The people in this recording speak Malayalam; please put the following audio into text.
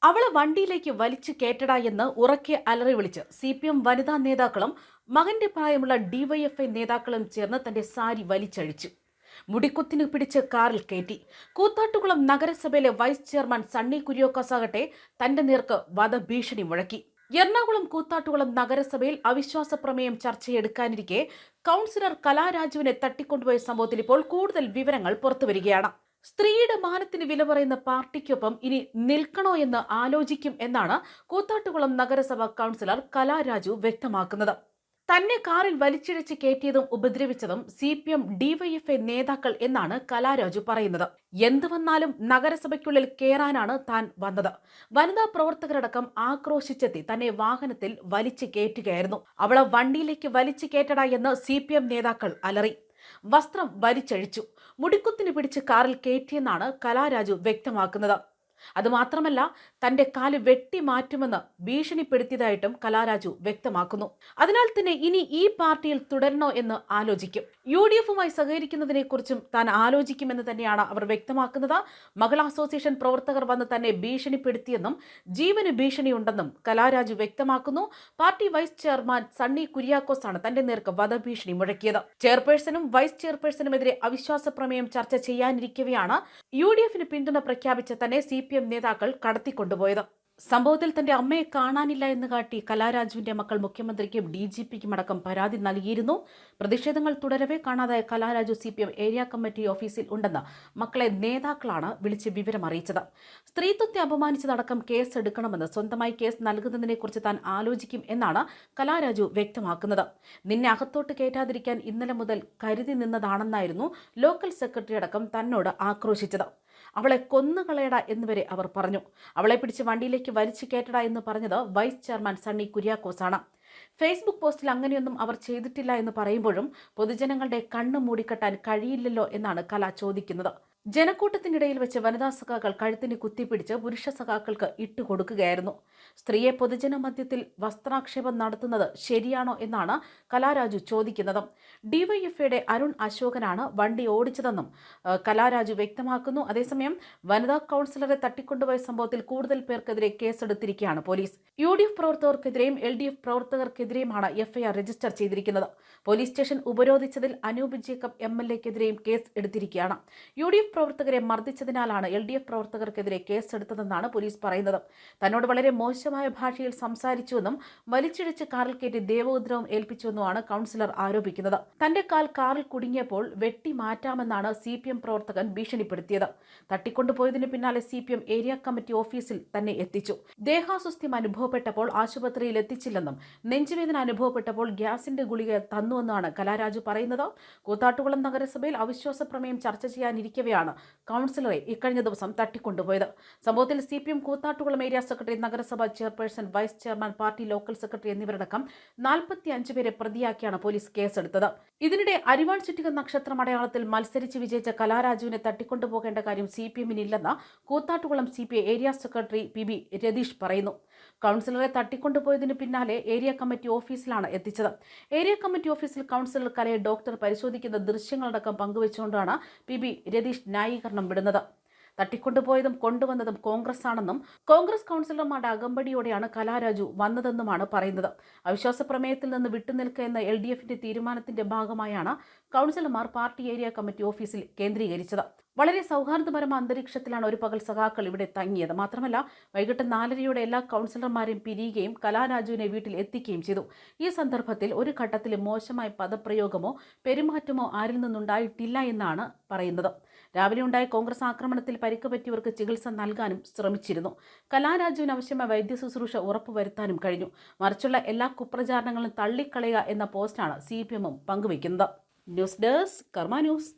അവളെ വണ്ടിയിലേക്ക് വലിച്ചു കയറ്റടാ എന്ന് ഉറക്കെ അലറി വിളിച്ച് CPM വനിതാ നേതാക്കളും മകന്റെ പ്രായമുള്ള DYFI നേതാക്കളും ചേർന്ന് തന്റെ സാരി വലിച്ചഴിച്ചു. മുടിക്കുത്തിന് പിടിച്ച് കാറിൽ കയറ്റി. കൂത്താട്ടുകുളം നഗരസഭയിലെ വൈസ് ചെയർമാൻ സണ്ണി കുര്യാക്കോസ് ആകട്ടെ തന്റെ നേർക്ക് വധഭീഷണി മുഴക്കി. എറണാകുളം കൂത്താട്ടുകുളം നഗരസഭയിൽ അവിശ്വാസ പ്രമേയം ചർച്ചയെടുക്കാനിരിക്കെ കൗൺസിലർ കലാരാജുവിനെ തട്ടിക്കൊണ്ടുപോയ സംഭവത്തിൽ ഇപ്പോൾ കൂടുതൽ വിവരങ്ങൾ പുറത്തുവരികയാണ്. സ്ത്രീയുടെ മാനത്തിന് വില പറയുന്ന പാർട്ടിക്കൊപ്പം ഇനി നിൽക്കണോ എന്ന് ആലോചിക്കും എന്നാണ് കൂത്താട്ടുകുളം നഗരസഭ കൗൺസിലർ കലാരാജു വ്യക്തമാക്കുന്നത്. തന്നെ കാറിൽ വലിച്ചിഴച്ച് കയറ്റിയതും ഉപദ്രവിച്ചതും CPM DYFI നേതാക്കൾ എന്നാണ് കലാരാജു പറയുന്നത്. എന്തു വന്നാലും നഗരസഭയ്ക്കുള്ളിൽ കയറാനാണ് താൻ വന്നത്. വനിതാ പ്രവർത്തകരടക്കം ആക്രോശിച്ചെത്തി തന്നെ വാഹനത്തിൽ വലിച്ചു കയറ്റുകയായിരുന്നു. അവളെ വണ്ടിയിലേക്ക് വലിച്ചു കയറ്റടാ എന്ന് CPM നേതാക്കൾ അലറി. വസ്ത്രം വലിച്ചഴിച്ചു. മുടിക്കുത്തിന് പിടിച്ച് കാറിൽ കയറ്റിയെന്നാണ് കലാരാജു വ്യക്തമാക്കുന്നത്. അതുമാത്രമല്ല, തന്റെ കാല് വെട്ടി മാറ്റുമെന്ന് ഭീഷണിപ്പെടുത്തിയതായിട്ടും കലാരാജു വ്യക്തമാക്കുന്നു. അതിനാൽ തന്നെ ഇനി ഈ പാർട്ടിയിൽ തുടരണോ എന്ന് ആലോചിക്കും. UDFുമായി സഹകരിക്കുന്നതിനെക്കുറിച്ചും താൻ ആലോചിക്കുമെന്ന് തന്നെയാണ് അവർ വ്യക്തമാക്കുന്നത്. മഹിളാ അസോസിയേഷൻ പ്രവർത്തകർ വന്ന് തന്നെ ഭീഷണിപ്പെടുത്തിയെന്നും ജീവന് ഭീഷണിയുണ്ടെന്നും കലാരാജു വ്യക്തമാക്കുന്നു. Party vice chairman Sunny Kuriakose ആണ് തന്റെ നേർക്ക് വധഭീഷണി മുഴക്കിയത്. ചെയർപേഴ്സണും വൈസ് ചെയർപേഴ്സണുമെതിരെ അവിശ്വാസ പ്രമേയം ചർച്ച ചെയ്യാനിരിക്കവെയാണ് UDFിന് പിന്തുണ പ്രഖ്യാപിച്ച തന്നെ CPM നേതാക്കൾ കടത്തിക്കൊണ്ടുപോയത്. സംഭവത്തിൽ തന്റെ അമ്മയെ കാണാനില്ല എന്ന് കാട്ടി കലാരാജുവിന്റെ മക്കൾ മുഖ്യമന്ത്രിക്കും DGPക്കും അടക്കം പരാതി നൽകിയിരുന്നു. പ്രതിഷേധങ്ങൾ തുടരവെ കാണാതായ കലാരാജു CPM ഏരിയ കമ്മിറ്റി ഓഫീസിൽ ഉണ്ടെന്ന് മക്കളെ നേതാക്കളാണ് വിളിച്ച് വിവരം അറിയിച്ചത്. സ്ത്രീത്വത്തെ അപമാനിച്ചതടക്കം കേസ് എടുക്കണമെന്ന് സ്വന്തമായി കേസ് നൽകുന്നതിനെക്കുറിച്ച് താൻ ആലോചിക്കും എന്നാണ് കലാരാജു വ്യക്തമാക്കുന്നത്. നിന്നെ അകത്തോട്ട് കയറ്റാതിരിക്കാൻ ഇന്നലെ മുതൽ കരുതി നിന്നതാണെന്നായിരുന്നു ലോക്കൽ സെക്രട്ടറി അടക്കം തന്നോട് ആക്രോശിച്ചത്. അവളെ കൊന്നുകളയട എന്നുവരെ അവർ പറഞ്ഞു. അവളെ പിടിച്ച് വണ്ടിയിലേക്ക് വലിച്ചു കയറ്റട എന്ന് പറഞ്ഞത് വൈസ് ചെയർമാൻ സണ്ണി കുര്യാക്കോസ് ആണ്. ഫേസ്ബുക്ക് പോസ്റ്റിൽ അങ്ങനെയൊന്നും അവർ ചെയ്തിട്ടില്ല എന്ന് പറയുമ്പോഴും പൊതുജനങ്ങളുടെ കണ്ണു മൂടിക്കെട്ടാൻ കഴിയില്ലല്ലോ എന്നാണ് കല ചോദിക്കുന്നത്. ജനക്കൂട്ടത്തിനിടയിൽ വെച്ച് വനിതാ സഖാക്കൾ കഴുത്തിന് കുത്തിപ്പിടിച്ച് പുരുഷ സഖാക്കൾക്ക് ഇട്ടുകൊടുക്കുകയായിരുന്നു. സ്ത്രീയെ പൊതുജന മധ്യത്തിൽ വസ്ത്രാക്ഷേപം നടത്തുന്നത് ശരിയാണോ എന്നാണ് കലാരാജു ചോദിക്കുന്നത്. DYFയുടെ അരുൺ അശോകനാണ് വണ്ടി ഓടിച്ചതെന്നും കലാരാജു വ്യക്തമാക്കുന്നു. അതേസമയം വനിതാ കൗൺസിലറെ തട്ടിക്കൊണ്ടുപോയ സംഭവത്തിൽ കൂടുതൽ പേർക്കെതിരെ കേസെടുത്തിരിക്കുകയാണ് പോലീസ്. UDF പ്രവർത്തകർക്കെതിരെയും LDF പ്രവർത്തകർക്കെതിരെയുമാണ് FIR രജിസ്റ്റർ ചെയ്തിരിക്കുന്നത്. പോലീസ് സ്റ്റേഷൻ ഉപരോധിച്ചതിൽ അനൂപ് ജേക്കബ് MLAക്കെതിരെയും കേസ് എടുത്തിരിക്കുകയാണ്. UDF പ്രവർത്തകരെ മർദ്ദിച്ചതിനാലാണ് LDF പ്രവർത്തകർക്കെതിരെ കേസെടുത്തതെന്നാണ് പോലീസ് പറയുന്നത്. തന്നോട് വളരെ മോശമായ ഭാഷയിൽ സംസാരിച്ചുവെന്നും വലിച്ചിഴച്ച് കാറിൽ കയറ്റി ദേവോദ്രവം ഏൽപ്പിച്ചുവെന്നുമാണ് കൗൺസിലർ ആരോപിക്കുന്നത്. തന്റെ കാൽ കാറിൽ കുടുങ്ങിയപ്പോൾ വെട്ടി മാറ്റാമെന്നാണ് CPM പ്രവർത്തകൻ ഭീഷണിപ്പെടുത്തിയത്. തട്ടിക്കൊണ്ടുപോയതിന് പിന്നാലെ CPM ഏരിയ കമ്മിറ്റി ഓഫീസിൽ തന്നെ എത്തിച്ചു. ദേഹാസ്വസ്ഥ്യം അനുഭവപ്പെട്ടപ്പോൾ ആശുപത്രിയിൽ എത്തിച്ചില്ലെന്നും നെഞ്ചുവേദന അനുഭവപ്പെട്ടപ്പോൾ ഗ്യാസിന്റെ ഗുളിക തന്നുവെന്നാണ് കലാരാജു പറയുന്നത്. കൂത്താട്ടുകുളം നഗരസഭയിൽ അവിശ്വാസ പ്രമേയം ചർച്ച ചെയ്യാനിരിക്കവെയാണ് കൗൺസിലറെ ഇക്കഴിഞ്ഞ ദിവസം തട്ടിക്കൊണ്ടുപോയത്. സംഭവത്തിൽ CPM കൂത്താട്ടുകുളം ഏരിയ സെക്രട്ടറി, നഗരസഭാ chairperson, vice chairman, party local secretary എന്നിവരടക്കം 45 പേരെ പ്രതിയാക്കിയാണ് പോലീസ് കേസെടുത്തത്. ഇതിനിടെ അരിവാൾ ചുറ്റിക നക്ഷത്രം അടയാളത്തിൽ മത്സരിച്ച് വിജയിച്ച കലാരാജുവിനെ തട്ടിക്കൊണ്ടുപോകേണ്ട കാര്യം CPMനില്ലെന്ന് Koothattukulam CPI area secretary PB Ratheesh പറയുന്നു. കൗൺസിലറെ തട്ടിക്കൊണ്ടുപോയതിന് പിന്നാലെ ഏരിയ കമ്മിറ്റി ഓഫീസിലാണ് എത്തിച്ചത്. ഏരിയ കമ്മിറ്റി ഓഫീസിൽ കൗൺസിലർ കലയെ ഡോക്ടർ പരിശോധിക്കുന്ന ദൃശ്യങ്ങളടക്കം പങ്കുവച്ചുകൊണ്ടാണ് PB രതീഷ് ന്യായീകരണം വിടുന്നത്. തട്ടിക്കൊണ്ടുപോയതും കൊണ്ടുവന്നതും കോൺഗ്രസ് ആണെന്നും കോൺഗ്രസ് കൗൺസിലർമാരുടെ അകമ്പടിയോടെയാണ് കലാരാജു വന്നതെന്നുമാണ് പറയുന്നത്. അവിശ്വാസ പ്രമേയത്തിൽ നിന്ന് വിട്ടുനിൽക്കുക എന്ന LDFന്റെ തീരുമാനത്തിന്റെ ഭാഗമായാണ് കൗൺസിലർമാർ പാർട്ടി ഏരിയ കമ്മിറ്റി ഓഫീസിൽ കേന്ദ്രീകരിച്ചത്. വളരെ സൗഹാർദ്ദപരമായ അന്തരീക്ഷത്തിലാണ് ഒരു പകൽ സഖാക്കൾ ഇവിടെ തങ്ങിയത്. മാത്രമല്ല, വൈകിട്ട് 4:30 എല്ലാ കൗൺസിലർമാരെയും പിരിയുകയും കലാരാജുവിനെ വീട്ടിൽ എത്തിക്കുകയും ചെയ്തു. ഈ സന്ദർഭത്തിൽ ഒരു ഘട്ടത്തിലും മോശമായ പദപ്രയോഗമോ പെരുമാറ്റമോ ആരിൽ നിന്നുണ്ടായിട്ടില്ല എന്നാണ് പറയുന്നത്. രാവിലെ ഉണ്ടായ കോൺഗ്രസ് ആക്രമണത്തിൽ പരിക്ക് പറ്റിയവർക്ക് ചികിത്സ നൽകാനും ശ്രമിച്ചിരുന്നു. കലാരാജുവിന് ആവശ്യമായ വൈദ്യ ശുശ്രൂഷ ഉറപ്പുവരുത്താനും കഴിഞ്ഞു. മറിച്ചുള്ള എല്ലാ കുപ്രചാരണങ്ങളും തള്ളിക്കളയുക എന്ന പോസ്റ്റാണ് CPM പങ്കുവയ്ക്കുന്നത്. ന്യൂസ് ഡെസ്ക് കർമ്മ ന്യൂസ്.